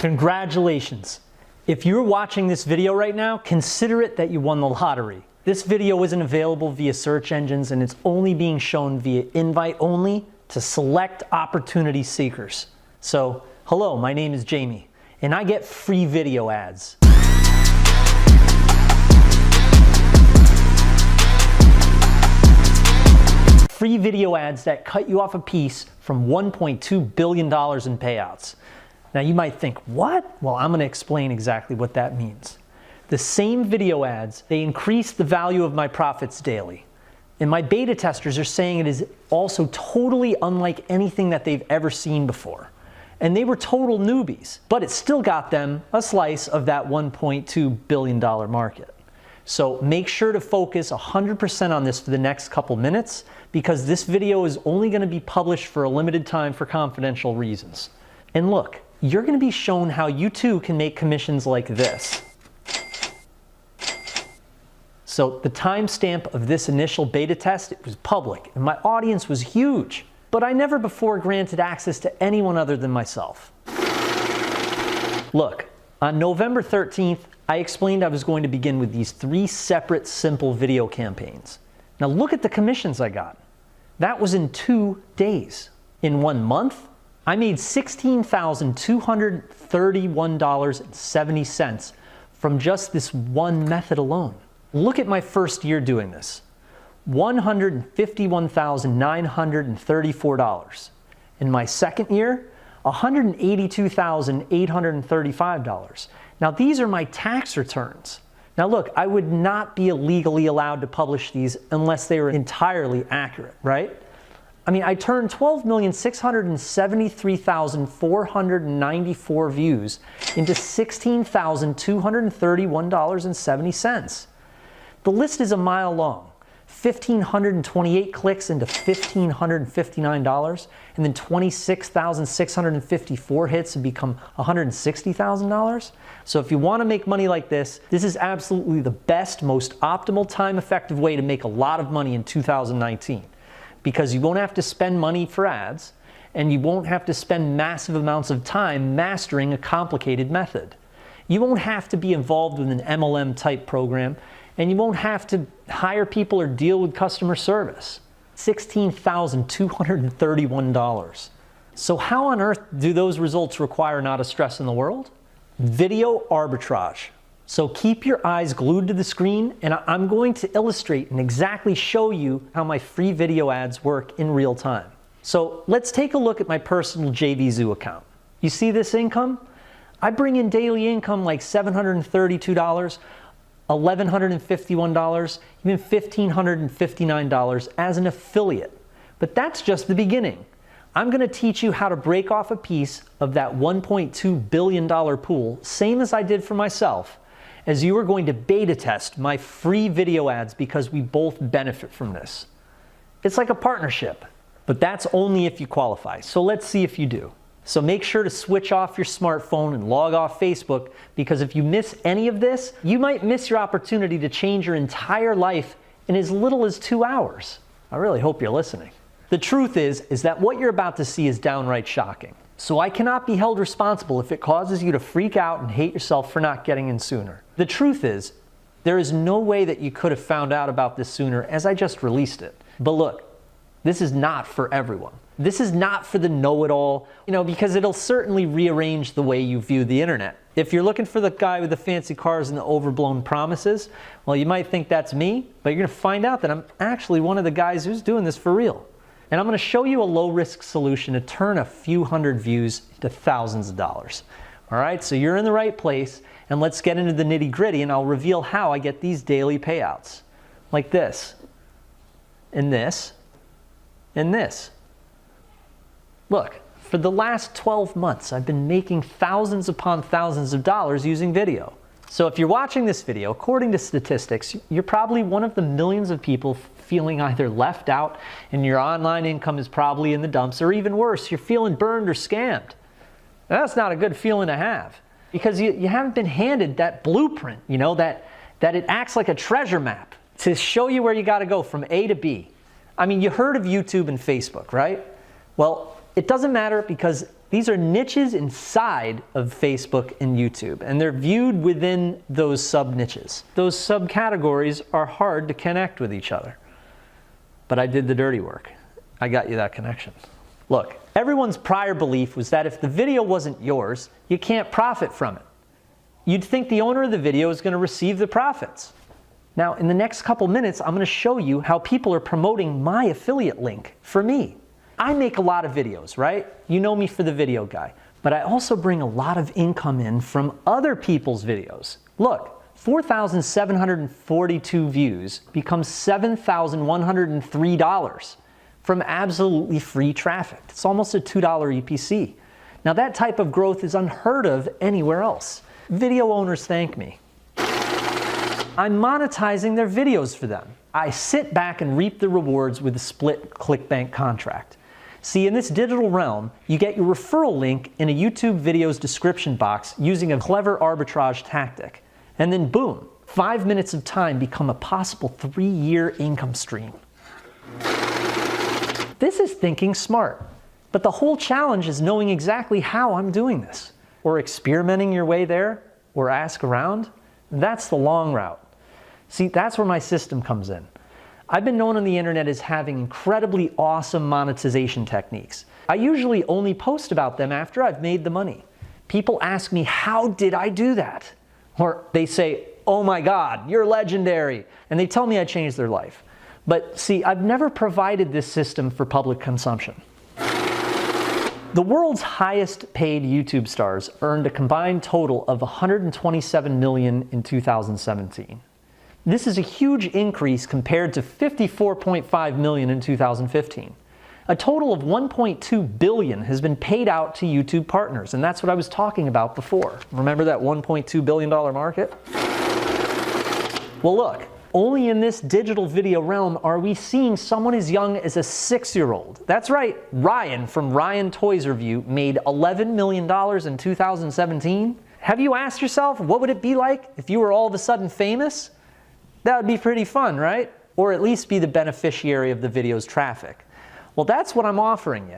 Congratulations. If you're watching this video right now, consider it that you won the lottery. This video isn't available via search engines and it's only being shown via invite only to select opportunity seekers. So, hello, my name is Jamie and I get free video ads. Free video ads that cut you off a piece from $1.2 billion in payouts. Now you might think, what? Well, I'm going to explain exactly what that means. The same video ads, they increase the value of my profits daily. And my beta testers are saying it is also totally unlike anything that they've ever seen before. And they were total newbies, but it still got them a slice of that $1.2 billion market. So make sure to focus 100% on this for the next couple minutes because this video is only going to be published for a limited time for confidential reasons. And look, you're going to be shown how you too can make commissions like this. So the timestamp of this initial beta test, it was public and my audience was huge, but I never before granted access to anyone other than myself. Look, on November 13th, I explained I was going to begin with these 3 separate simple video campaigns. Now look at the commissions I got. That was in 2 days. In 1 month, I made $16,231.70 from just this one method alone. Look at my first year doing this. $151,934. In my second year, $182,835. Now these are my tax returns. Now look, I would not be legally allowed to publish these unless they were entirely accurate, right? I mean, I turned 12,673,494 views into $16,231.70. The list is a mile long. 1,528 clicks into $1,559, and then 26,654 hits to become $160,000. So if you want to make money like this is absolutely the best, most optimal, time-effective way to make a lot of money in 2019. Because you won't have to spend money for ads, and you won't have to spend massive amounts of time mastering a complicated method. You won't have to be involved with an MLM type program, and you won't have to hire people or deal with customer service. $16,231. So how on earth do those results require not a stress in the world? Video arbitrage. So keep your eyes glued to the screen, and I'm going to illustrate and exactly show you how my free video ads work in real time. So let's take a look at my personal JVZoo account. You see this income? I bring in daily income like $732, $1,151, even $1,559 as an affiliate. But that's just the beginning. I'm going to teach you how to break off a piece of that $1.2 billion pool, same as I did for myself, as you are going to beta test my free video ads because we both benefit from this. It's like a partnership, but that's only if you qualify. So let's see if you do. So make sure to switch off your smartphone and log off Facebook because if you miss any of this, you might miss your opportunity to change your entire life in as little as 2 hours. I really hope you're listening. The truth is that what you're about to see is downright shocking. So I cannot be held responsible if it causes you to freak out and hate yourself for not getting in sooner. The truth is, there is no way that you could have found out about this sooner as I just released it. But look, this is not for everyone. This is not for the know-it-all, because it'll certainly rearrange the way you view the internet. If you're looking for the guy with the fancy cars and the overblown promises, well, you might think that's me, but you're going to find out that I'm actually one of the guys who's doing this for real. And I'm going to show you a low-risk solution to turn a few hundred views into thousands of dollars. All right, so you're in the right place, and let's get into the nitty-gritty, and I'll reveal how I get these daily payouts. Like this, and this, and this. Look, for the last 12 months, I've been making thousands upon thousands of dollars using video. So if you're watching this video, according to statistics, you're probably one of the millions of people feeling either left out and your online income is probably in the dumps, or even worse, you're feeling burned or scammed. Now, that's not a good feeling to have because you haven't been handed that blueprint, that it acts like a treasure map to show you where you got to go from A to B. I mean, you heard of YouTube and Facebook, right? Well, it doesn't matter because These are niches inside of Facebook and YouTube, and they're viewed within those sub-niches. Those subcategories are hard to connect with each other. But I did the dirty work. I got you that connection. Look, everyone's prior belief was that if the video wasn't yours, you can't profit from it. You'd think the owner of the video is going to receive the profits. Now, in the next couple minutes, I'm going to show you how people are promoting my affiliate link for me. I make a lot of videos, right? You know me for the video guy. But I also bring a lot of income in from other people's videos. Look, 4,742 views becomes $7,103 from absolutely free traffic. It's almost a $2 EPC. Now that type of growth is unheard of anywhere else. Video owners thank me. I'm monetizing their videos for them. I sit back and reap the rewards with a split ClickBank contract. See, in this digital realm, you get your referral link in a YouTube video's description box using a clever arbitrage tactic. And then boom, 5 minutes of time become a possible 3-year income stream. This is thinking smart. But the whole challenge is knowing exactly how I'm doing this. Or experimenting your way there, or ask around. That's the long route. See, that's where my system comes in. I've been known on the internet as having incredibly awesome monetization techniques. I usually only post about them after I've made the money. People ask me, how did I do that? Or they say, oh my God, you're legendary. And they tell me I changed their life. But see, I've never provided this system for public consumption. The world's highest paid YouTube stars earned a combined total of $127 million in 2017. This is a huge increase compared to $54.5 million in 2015. A total of $1.2 billion has been paid out to YouTube partners, and that's what I was talking about before. Remember that $1.2 billion market? Well, look, only in this digital video realm are we seeing someone as young as a 6-year-old. That's right, Ryan from Ryan Toys Review made $11 million in 2017. Have you asked yourself, what would it be like if you were all of a sudden famous? That would be pretty fun, right? Or at least be the beneficiary of the video's traffic. Well, that's what I'm offering you.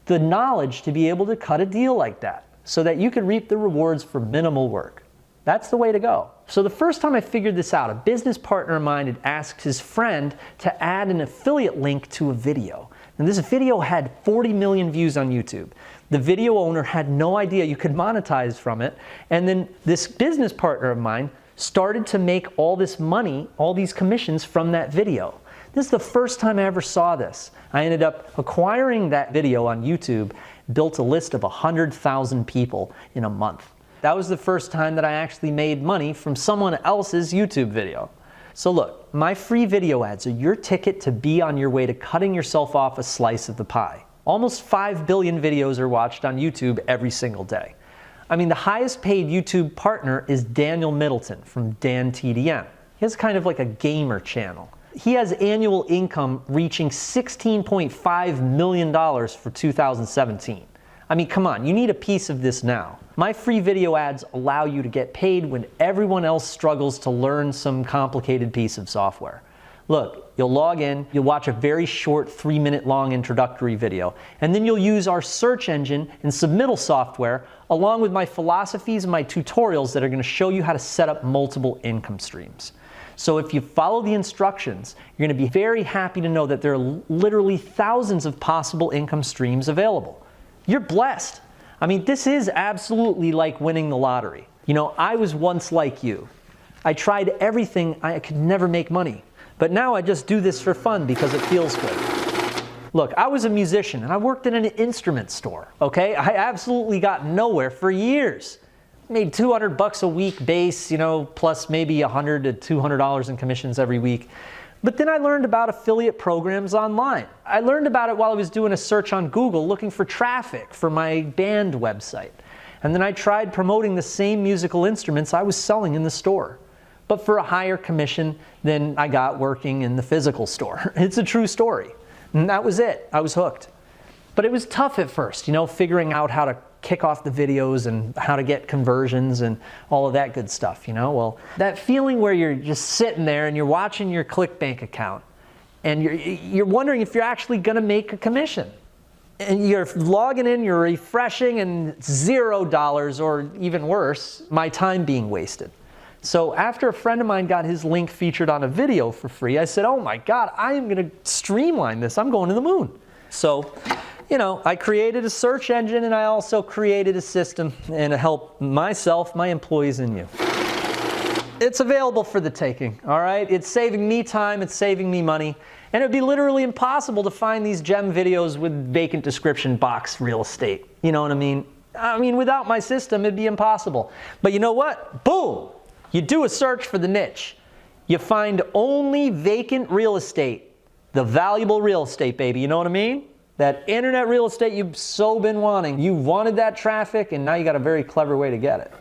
The knowledge to be able to cut a deal like that so that you can reap the rewards for minimal work. That's the way to go. So the first time I figured this out, a business partner of mine had asked his friend to add an affiliate link to a video. And this video had 40 million views on YouTube. The video owner had no idea you could monetize from it. And then this business partner of mine started to make all this money, all these commissions from that video. This is the first time I ever saw this. I ended up acquiring that video on YouTube, built a list of 100,000 people in a month. That was the first time that I actually made money from someone else's YouTube video. So look, my free video ads are your ticket to be on your way to cutting yourself off a slice of the pie. Almost 5 billion videos are watched on YouTube every single day. I mean, the highest paid YouTube partner is Daniel Middleton from Dan TDM. He has kind of like a gamer channel. He has annual income reaching $16.5 million for 2017. I mean, come on, you need a piece of this now. My free video ads allow you to get paid when everyone else struggles to learn some complicated piece of software. Look, you'll log in, you'll watch a very short 3-minute long introductory video, and then you'll use our search engine and submittal software along with my philosophies and my tutorials that are going to show you how to set up multiple income streams. So if you follow the instructions, you're going to be very happy to know that there are literally thousands of possible income streams available. You're blessed. I mean, this is absolutely like winning the lottery. You know, I was once like you. I tried everything, I could never make money. But now I just do this for fun because it feels good. Look, I was a musician and I worked in an instrument store, okay? I absolutely got nowhere for years. Made $200 a week base, you know, plus maybe $100 to $200 in commissions every week. But then I learned about affiliate programs online. I learned about it while I was doing a search on Google looking for traffic for my band website. And then I tried promoting the same musical instruments I was selling in the store, but for a higher commission than I got working in the physical store. It's a true story. And that was it. I was hooked. But it was tough at first, you know, figuring out how to kick off the videos and how to get conversions and all of that good stuff, you know? Well, that feeling where you're just sitting there and you're watching your ClickBank account and you're wondering if you're actually going to make a commission. And you're logging in, you're refreshing, and $0, or even worse, my time being wasted. So after a friend of mine got his link featured on a video for free, I said, oh my God, I am going to streamline this. I'm going to the moon. So, you know, I created a search engine, and I also created a system and to help myself, my employees, and you. It's available for the taking, all right? It's saving me time, it's saving me money, and it would be literally impossible to find these gem videos with vacant description box real estate. You know what I mean? I mean, without my system, it'd be impossible. But you know what? Boom! You do a search for the niche. You find only vacant real estate. The valuable real estate, baby. You know what I mean? That internet real estate you've so been wanting. You wanted that traffic, and now you got a very clever way to get it.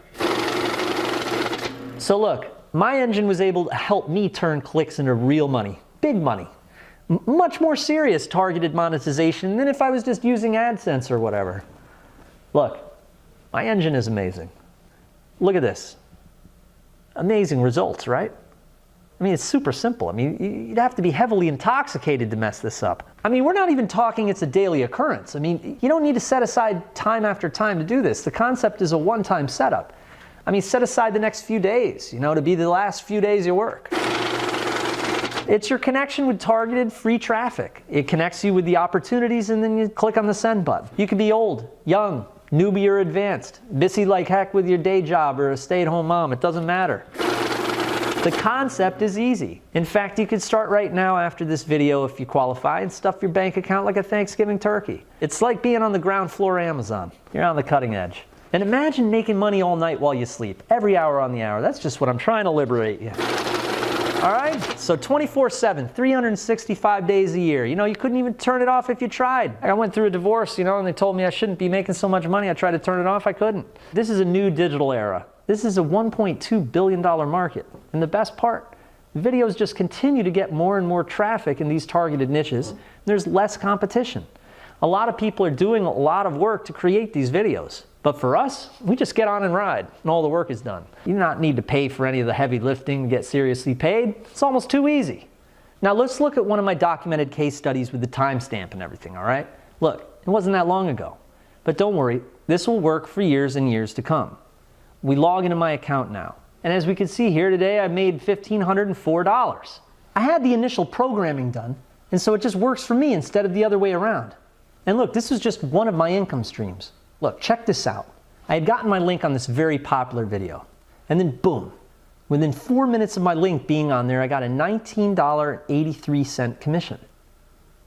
So look, my engine was able to help me turn clicks into real money, big money, much more serious targeted monetization than if I was just using AdSense or whatever. Look, my engine is amazing. Look at this. Amazing results, right? I mean, it's super simple. I mean, you'd have to be heavily intoxicated to mess this up. I mean, we're not even talking it's a daily occurrence. I mean, you don't need to set aside time after time to do this. The concept is a one-time setup. I mean, set aside the next few days, you know, to be the last few days you work. It's your connection with targeted free traffic. It connects you with the opportunities, and then you click on the send button. You could be old, young, newbie, or advanced, busy like heck with your day job or a stay-at-home mom. It doesn't matter. The concept is easy. In fact, you could start right now after this video if you qualify and stuff your bank account like a Thanksgiving turkey. It's like being on the ground floor of Amazon. You're on the cutting edge. And imagine making money all night while you sleep, every hour on the hour. That's just what I'm trying to liberate you. All right? So 24/7, 365 days a year. You know, you couldn't even turn it off if you tried. I went through a divorce, you know, and they told me I shouldn't be making so much money. I tried to turn it off, I couldn't. This is a new digital era. This is a $1.2 billion market. And the best part, videos just continue to get more and more traffic in these targeted niches. There's less competition. A lot of people are doing a lot of work to create these videos. But for us, we just get on and ride, and all the work is done. You do not need to pay for any of the heavy lifting to get seriously paid. It's almost too easy. Now let's look at one of my documented case studies with the timestamp and everything, all right? Look, it wasn't that long ago. But don't worry, this will work for years and years to come. We log into my account now. And as we can see here today, I made $1,504. I had the initial programming done, and so it just works for me instead of the other way around. And look, this was just one of my income streams. Look, check this out. I had gotten my link on this very popular video. And then boom, within 4 minutes of my link being on there, I got a $19.83 commission.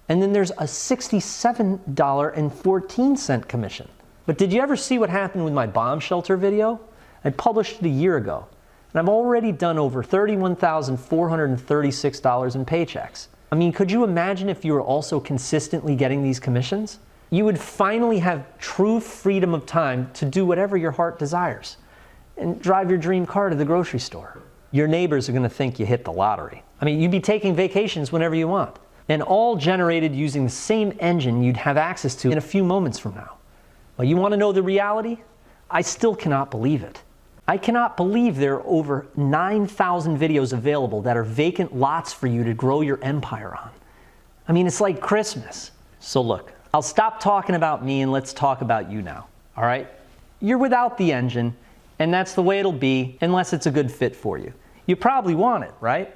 And then there's a $67.14 commission. But did you ever see what happened with my bomb shelter video? I published it a year ago. And I've already done over $31,436 in paychecks. I mean, could you imagine if you were also consistently getting these commissions? You would finally have true freedom of time to do whatever your heart desires and drive your dream car to the grocery store. Your neighbors are going to think you hit the lottery. I mean, you'd be taking vacations whenever you want, and all generated using the same engine you'd have access to in a few moments from now. Well, you want to know the reality? I still cannot believe it. I cannot believe there are over 9,000 videos available that are vacant lots for you to grow your empire on. I mean, it's like Christmas. So look, I'll stop talking about me and let's talk about you now, all right? You're without the engine, and that's the way it'll be unless it's a good fit for you. You probably want it, right?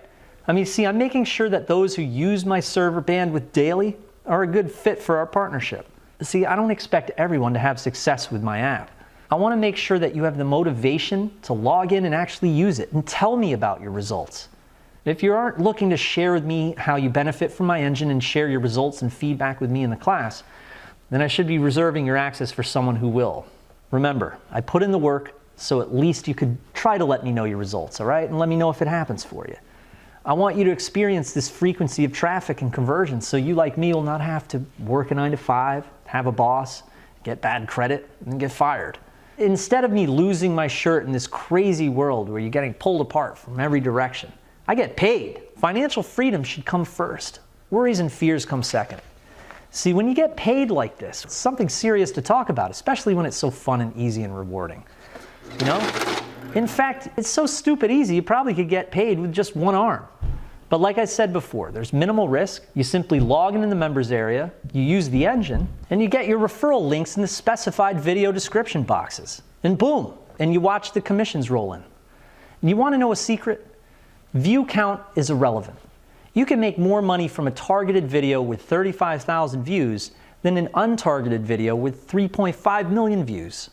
I mean, see, I'm making sure that those who use my server bandwidth daily are a good fit for our partnership. See, I don't expect everyone to have success with my app. I want to make sure that you have the motivation to log in and actually use it and tell me about your results. If you aren't looking to share with me how you benefit from my engine and share your results and feedback with me in the class, then I should be reserving your access for someone who will. Remember, I put in the work, so at least you could try to let me know your results, all right? And let me know if it happens for you. I want you to experience this frequency of traffic and conversion so you, like me, will not have to work a 9 to 5, have a boss, get bad credit, and get fired. Instead of me losing my shirt in this crazy world where you're getting pulled apart from every direction, I get paid. Financial freedom should come first. Worries and fears come second. See, when you get paid like this, it's something serious to talk about, especially when it's so fun and easy and rewarding. You know? In fact, it's so stupid easy, you probably could get paid with just one arm. But like I said before, there's minimal risk. You simply log in the members area, you use the engine, and you get your referral links in the specified video description boxes. And boom, and you watch the commissions roll in. And you want to know a secret? View count is irrelevant. You can make more money from a targeted video with 35,000 views than an untargeted video with 3.5 million views.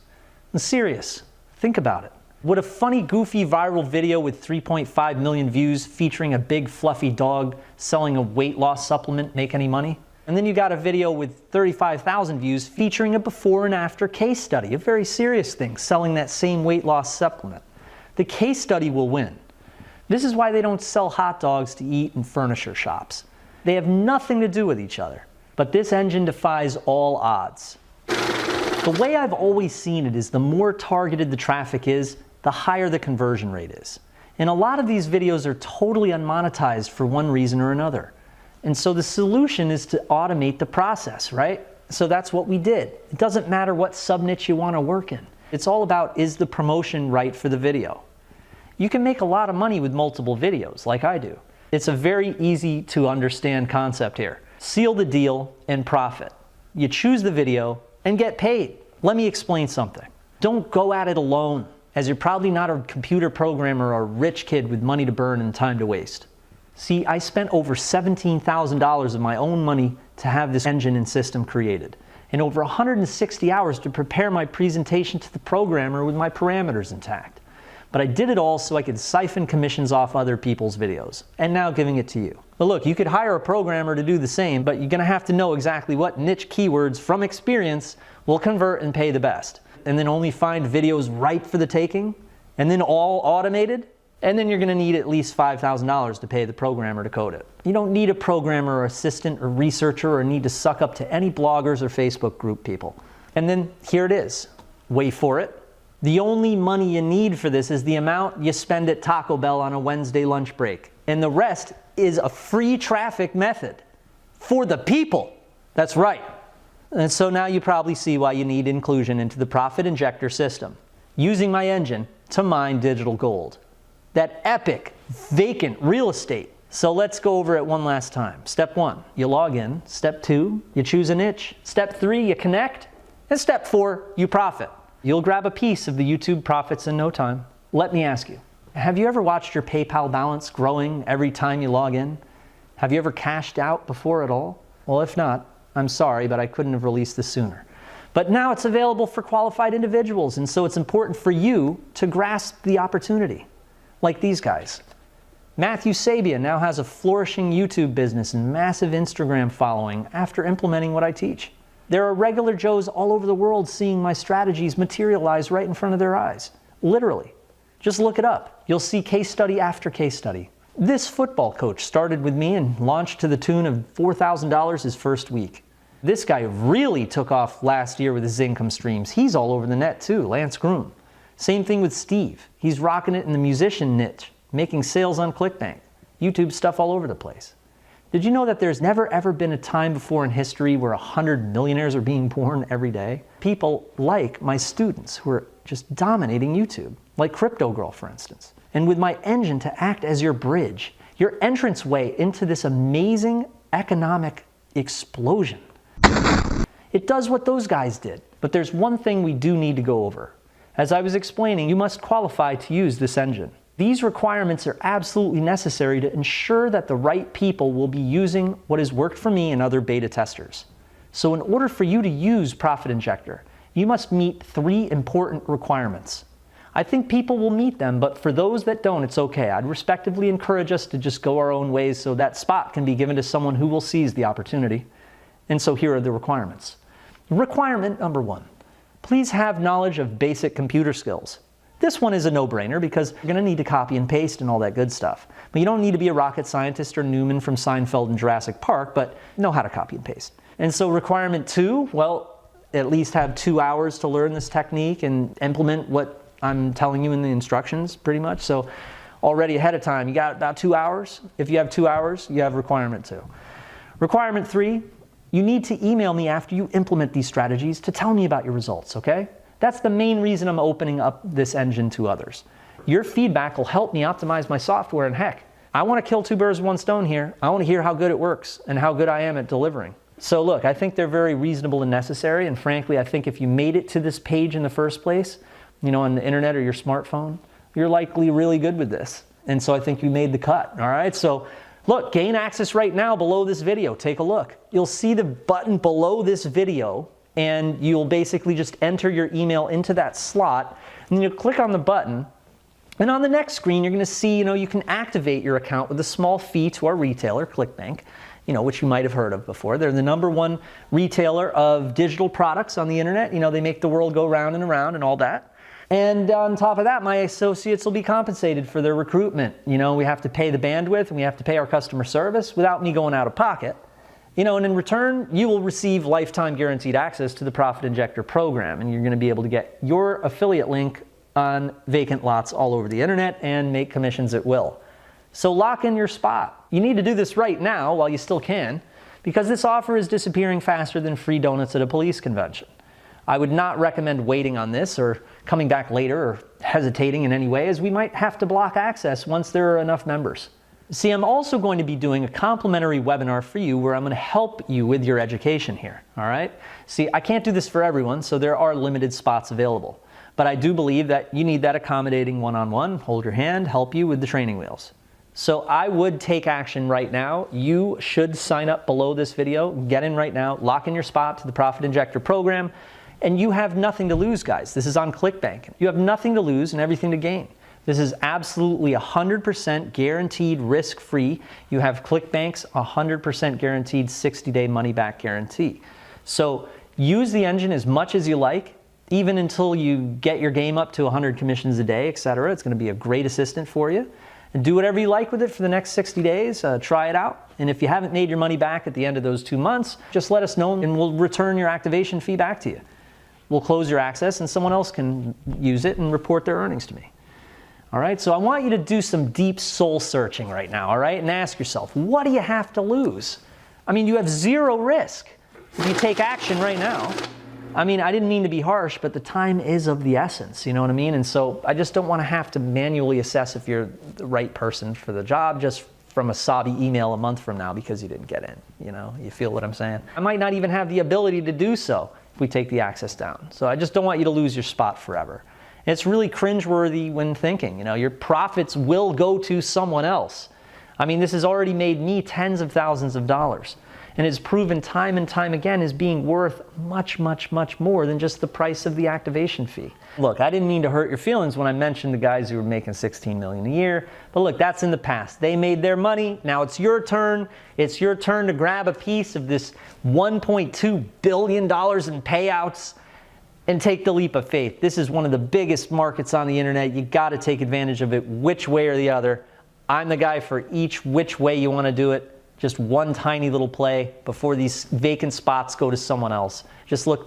I'm serious. Think about it. Would a funny, goofy, viral video with 3.5 million views featuring a big, fluffy dog selling a weight loss supplement make any money? And then you got a video with 35,000 views featuring a before and after case study, a very serious thing, selling that same weight loss supplement. The case study will win. This is why they don't sell hot dogs to eat in furniture shops. They have nothing to do with each other. But this engine defies all odds. The way I've always seen it is the more targeted the traffic is, the higher the conversion rate is. And a lot of these videos are totally unmonetized for one reason or another. And so the solution is to automate the process, right? So that's what we did. It doesn't matter what sub-niche you want to work in. It's all about, is the promotion right for the video? You can make a lot of money with multiple videos, like I do. It's a very easy to understand concept here. Seal the deal and profit. You choose the video and get paid. Let me explain something. Don't go at it alone, as you're probably not a computer programmer or a rich kid with money to burn and time to waste. See, I spent over $17,000 of my own money to have this engine and system created, and over 160 hours to prepare my presentation to the programmer with my parameters intact. But I did it all so I could siphon commissions off other people's videos, and now giving it to you. But look, you could hire a programmer to do the same, but you're gonna have to know exactly what niche keywords from experience will convert and pay the best. And then only find videos ripe for the taking, and then all automated, and then you're gonna need at least $5,000 to pay the programmer to code it. You don't need a programmer or assistant or researcher or need to suck up to any bloggers or Facebook group people. And then here it is. Wait for it. The only money you need for this is the amount you spend at Taco Bell on a Wednesday lunch break. And the rest is a free traffic method for the people. That's right. And so now you probably see why you need inclusion into the Profit Injector system, using my engine to mine digital gold. That epic, vacant real estate. So let's go over it one last time. Step 1, you log in. Step 2, you choose a niche. Step 3, you connect. And step 4, you profit. You'll grab a piece of the YouTube profits in no time. Let me ask you, have you ever watched your PayPal balance growing every time you log in? Have you ever cashed out before at all? Well, if not, I'm sorry, but I couldn't have released this sooner. But now it's available for qualified individuals, and so it's important for you to grasp the opportunity. Like these guys. Matthew Sabia now has a flourishing YouTube business and massive Instagram following after implementing what I teach. There are regular Joes all over the world seeing my strategies materialize right in front of their eyes. Literally. Just look it up. You'll see case study after case study. This football coach started with me and launched to the tune of $4,000 his first week. This guy really took off last year with his income streams. He's all over the net too, Lance Groom. Same thing with Steve. He's rocking it in the musician niche, making sales on ClickBank. YouTube stuff all over the place. Did you know that there's never ever been a time before in history where 100 millionaires are being born every day? People like my students who are just dominating YouTube, like Crypto Girl, for instance. And with my engine to act as your bridge, your entranceway into this amazing economic explosion. It does what those guys did, but there's one thing we do need to go over. As I was explaining, you must qualify to use this engine. These requirements are absolutely necessary to ensure that the right people will be using what has worked for me and other beta testers. So in order for you to use Profit Injector, you must meet 3 important requirements. I think people will meet them, but for those that don't, it's okay. I'd respectively encourage us to just go our own ways so that spot can be given to someone who will seize the opportunity. And so here are the requirements. Requirement number 1, please have knowledge of basic computer skills. This one is a no-brainer because you're going to need to copy and paste and all that good stuff. But you don't need to be a rocket scientist or Newman from Seinfeld and Jurassic Park, but know how to copy and paste. And so requirement 2, well, at least have 2 hours to learn this technique and implement what I'm telling you in the instructions, pretty much. So already ahead of time, you got about 2 hours. If you have 2 hours, you have requirement 2. Requirement 3, you need to email me after you implement these strategies to tell me about your results, okay? That's the main reason I'm opening up this engine to others. Your feedback will help me optimize my software, and heck, I want to kill two birds with one stone here. I want to hear how good it works and how good I am at delivering. So look, I think they're very reasonable and necessary, and frankly, I think if you made it to this page in the first place, you know, on the internet or your smartphone, you're likely really good with this. And so I think you made the cut, all right? So look, gain access right now below this video. Take a look. You'll see the button below this video, and you'll basically just enter your email into that slot, and then you'll click on the button, and on the next screen, you're gonna see, you know, you can activate your account with a small fee to our retailer, ClickBank, you know, which you might have heard of before. They're the #1 retailer of digital products on the internet. You know, they make the world go round and around and all that. And on top of that, my associates will be compensated for their recruitment. You know, we have to pay the bandwidth and we have to pay our customer service without me going out of pocket. You know, and in return, you will receive lifetime guaranteed access to the Profit Injector program, and you're gonna be able to get your affiliate link on vacant lots all over the internet and make commissions at will. So lock in your spot. You need to do this right now while you still can, because this offer is disappearing faster than free donuts at a police convention. I would not recommend waiting on this or coming back later or hesitating in any way, as we might have to block access once there are enough members. See, I'm also going to be doing a complimentary webinar for you where I'm going to help you with your education here, all right? See, I can't do this for everyone, so there are limited spots available. But I do believe that you need that accommodating one-on-one, hold your hand, help you with the training wheels. So I would take action right now. You should sign up below this video, get in right now, lock in your spot to the Profit Injector program, and you have nothing to lose, guys. This is on ClickBank. You have nothing to lose and everything to gain. This is absolutely 100% guaranteed risk-free. You have ClickBank's 100% guaranteed 60-day money-back guarantee. So use the engine as much as you like, even until you get your game up to 100 commissions a day, etc. It's going to be a great assistant for you. And do whatever you like with it for the next 60 days. Try it out. And if you haven't made your money back at the end of those 2 months, just let us know and we'll return your activation fee back to you. We'll close your access and someone else can use it and report their earnings to me. All right, so I want you to do some deep soul searching right now, all right? And ask yourself, what do you have to lose? I mean, you have zero risk if you take action right now. I mean, I didn't mean to be harsh, but the time is of the essence, you know what I mean? And so I just don't want to have to manually assess if you're the right person for the job just from a sobby email a month from now because you didn't get in, you know? You feel what I'm saying? I might not even have the ability to do so if we take the access down. So I just don't want you to lose your spot forever. And it's really cringeworthy when thinking, you know, your profits will go to someone else. I mean, this has already made me tens of thousands of dollars. And it's proven time and time again as being worth much, much, much more than just the price of the activation fee. Look, I didn't mean to hurt your feelings when I mentioned the guys who were making $16 million a year, but look, that's in the past. They made their money. Now it's your turn. It's your turn to grab a piece of this $1.2 billion in payouts and take the leap of faith. This is one of the biggest markets on the internet. You got to take advantage of it which way or the other. I'm the guy for each which way you want to do it. Just one tiny little play before these vacant spots go to someone else. Just look.